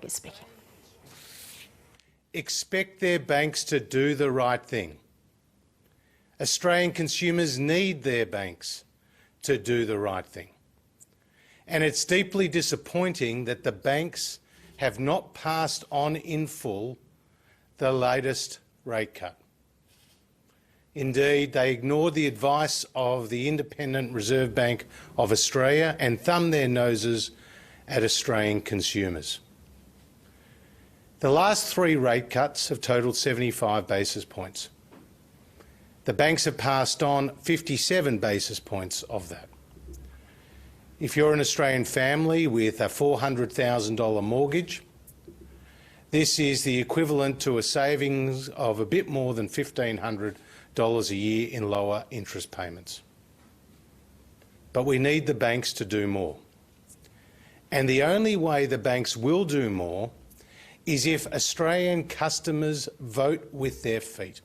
is speaking. Expect their banks to do the right thing. Australian consumers need their banks to do the right thing. And it's deeply disappointing that the banks have not passed on in full the latest rate cut. Indeed, they ignored the advice of the Independent Reserve Bank of Australia and thumbed their noses at Australian consumers. The last 3 rate cuts have totalled 75 basis points. The banks have passed on 57 basis points of that. If you're an Australian family with a $400,000 mortgage, this is the equivalent to a savings of a bit more than $1,500 a year in lower interest payments. But we need the banks to do more. And the only way the banks will do more is if Australian customers vote with their feet.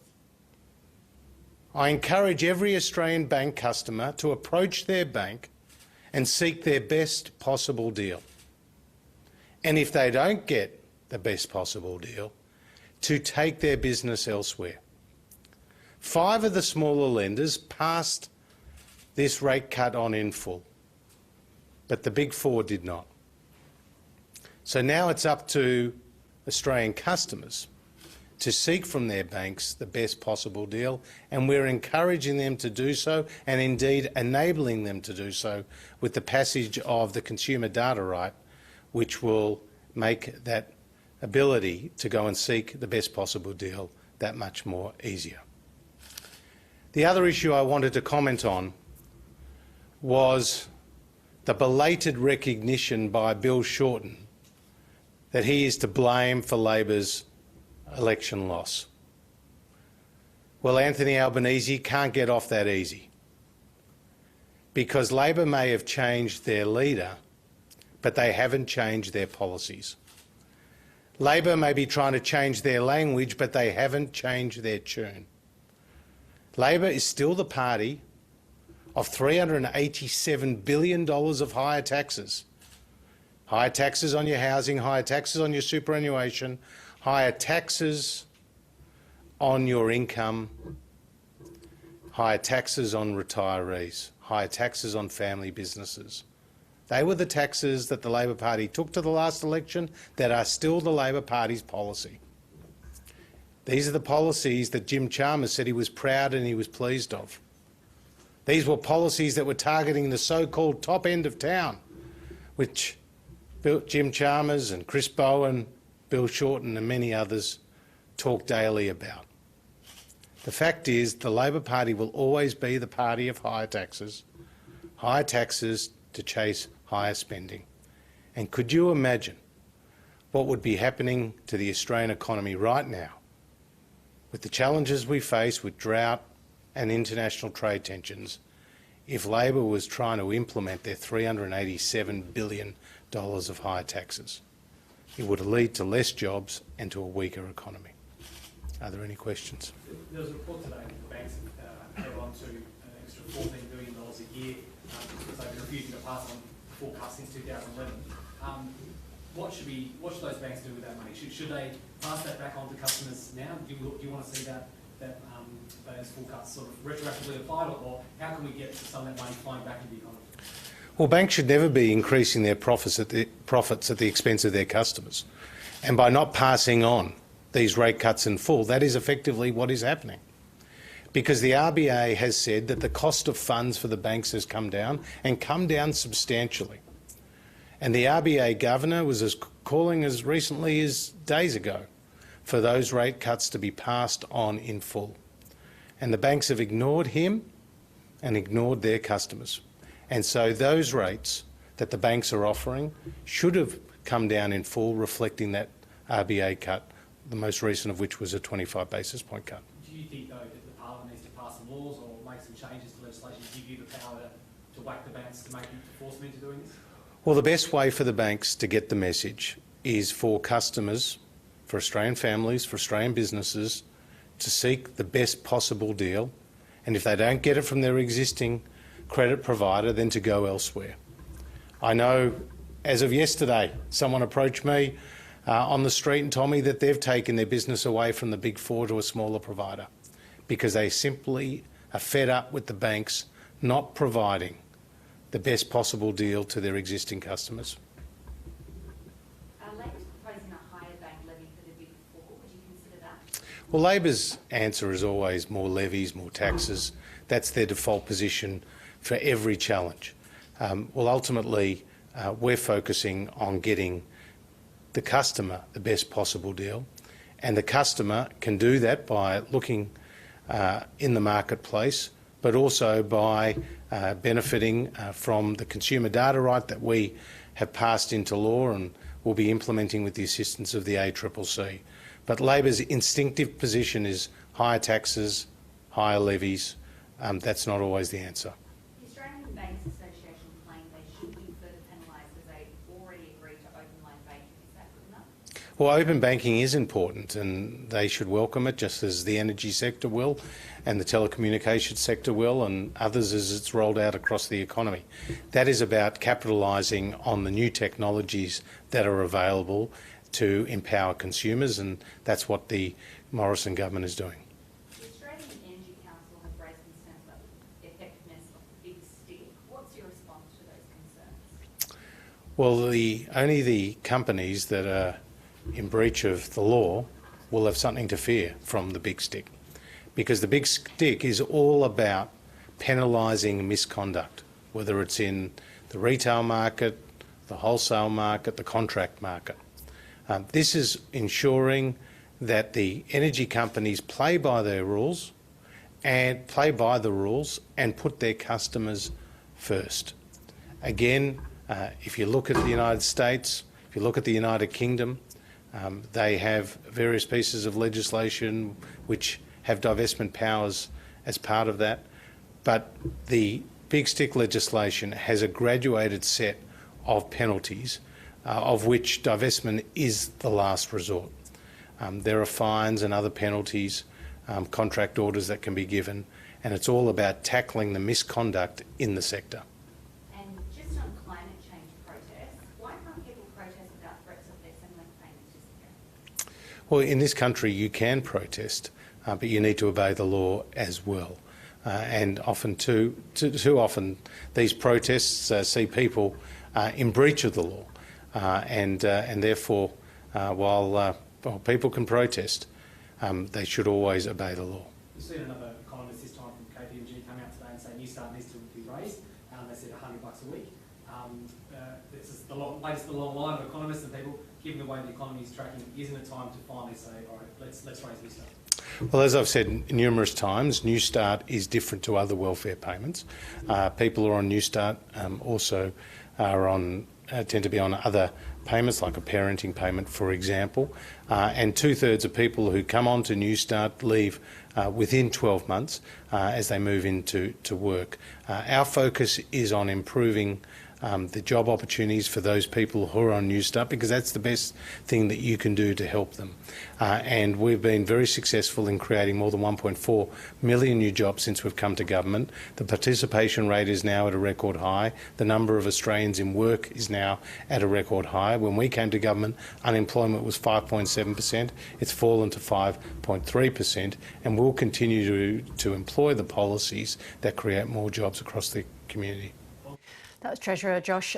I encourage every Australian bank customer to approach their bank and seek their best possible deal. And if they don't get the best possible deal, to take their business elsewhere. 5 of the smaller lenders passed this rate cut on in full, but the big 4 did not. So now it's up to Australian customers to seek from their banks the best possible deal, and we're encouraging them to do so and indeed enabling them to do so with the passage of the consumer data right, which will make that ability to go and seek the best possible deal that much more easier. The other issue I wanted to comment on was the belated recognition by Bill Shorten that he is to blame for Labor's election loss. Well, Anthony Albanese can't get off that easy, because Labor may have changed their leader, but they haven't changed their policies. Labor may be trying to change their language, but they haven't changed their tune. Labor is still the party of $387 billion of higher taxes. Higher taxes on your housing, higher taxes on your superannuation, higher taxes on your income, higher taxes on retirees, higher taxes on family businesses. They were the taxes that the Labor Party took to the last election that are still the Labor Party's policy. These are the policies that Jim Chalmers said he was proud and he was pleased of. These were policies that were targeting the so-called top end of town, which Jim Chalmers and Chris Bowen, Bill Shorten and many others talk daily about. The fact is the Labor Party will always be the party of higher taxes to chase higher spending. And could you imagine what would be happening to the Australian economy right now with the challenges we face with drought and international trade tensions if Labor was trying to implement their $387 billion of higher taxes? It would lead to less jobs and to a weaker economy. Are there any questions? There was a report today that the banks have held on to an extra $14 billion a year because they've been refusing to pass on full cuts since 2011. What should those banks do with that money? Should they pass that back on to customers now? Do you want to see that those full cuts sort of retroactively applied, or how can we get some of that money flowing back into the economy? Well, banks should never be increasing their profits at the expense of their customers. And by not passing on these rate cuts in full, that is effectively what is happening. Because the RBA has said that the cost of funds for the banks has come down, and come down substantially. And the RBA governor was calling as recently as days ago for those rate cuts to be passed on in full. And the banks have ignored him and ignored their customers. And so those rates that the banks are offering should have come down in full, reflecting that RBA cut, the most recent of which was a 25 basis point cut. Do you think, though, that the Parliament needs to pass some laws or make some changes to legislation to give you the power to whack the banks to make you force them into doing this? Well, the best way for the banks to get the message is for customers, for Australian families, for Australian businesses, to seek the best possible deal, and if they don't get it from their existing credit provider, then to go elsewhere. I know, as of yesterday, someone approached me on the street and told me that they've taken their business away from the Big Four to a smaller provider because they simply are fed up with the banks not providing the best possible deal to their existing customers. Labor's proposing a higher bank levy for the Big Four. Would you consider that? Well, Labor's answer is always more levies, more taxes. That's their default position for every challenge. Well, ultimately, we're focusing on getting the customer the best possible deal, and the customer can do that by looking in the marketplace, but also by benefiting from the consumer data right that we have passed into law and will be implementing with the assistance of the ACCC. But Labor's instinctive position is higher taxes, higher levies. That's not always the answer. The Australian Banks Association claim they should be further penalised as they already agreed to open line banking. Is that good enough? Well, open banking is important and they should welcome it, just as the energy sector will and the telecommunications sector will and others as it's rolled out across the economy. That is about capitalising on the new technologies that are available to empower consumers, and that's what the Morrison government is doing. The Australian Energy Council has raised concerns about the effectiveness of the big stick. What's your response to those concerns? Well, only the companies that are in breach of the law will have something to fear from the big stick, because the big stick is all about penalising misconduct, whether it's in the retail market, the wholesale market, the contract market. This is ensuring that the energy companies play by their rules and put their customers first. Again, if you look at the United States, if you look at the United Kingdom, they have various pieces of legislation which have divestment powers as part of that. But the big stick legislation has a graduated set of penalties, of which divestment is the last resort. There are fines and other penalties, contract orders that can be given, and it's all about tackling the misconduct in the sector. And just on climate change protests, why can't people protest without threats of their settlement payments disappearing? Well, in this country you can protest, but you need to obey the law as well. And often too often these protests see people in breach of the law. And therefore, while people can protest, they should always obey the law. We've seen another economist this time from KPMG come out today and say New Start needs to be raised. They said $100 a week. This is the latest the long line of economists and people, given the way the economy is tracking, isn't it time to finally say, all right, let's raise New Start? Well, as I've said numerous times, New Start is different to other welfare payments. People who are on New Start also are on tend to be on other payments, like a parenting payment, for example. And 2/3 of people who come on to New Start leave within 12 months as they move into work. Our focus is on improving the job opportunities for those people who are on New Start, because that's the best thing that you can do to help them. And we've been very successful in creating more than 1.4 million new jobs since we've come to government. The participation rate is now at a record high. The number of Australians in work is now at a record high. When we came to government, unemployment was 5.7%. It's fallen to 5.3%, and we'll continue to employ the policies that create more jobs across the community. That was Treasurer Josh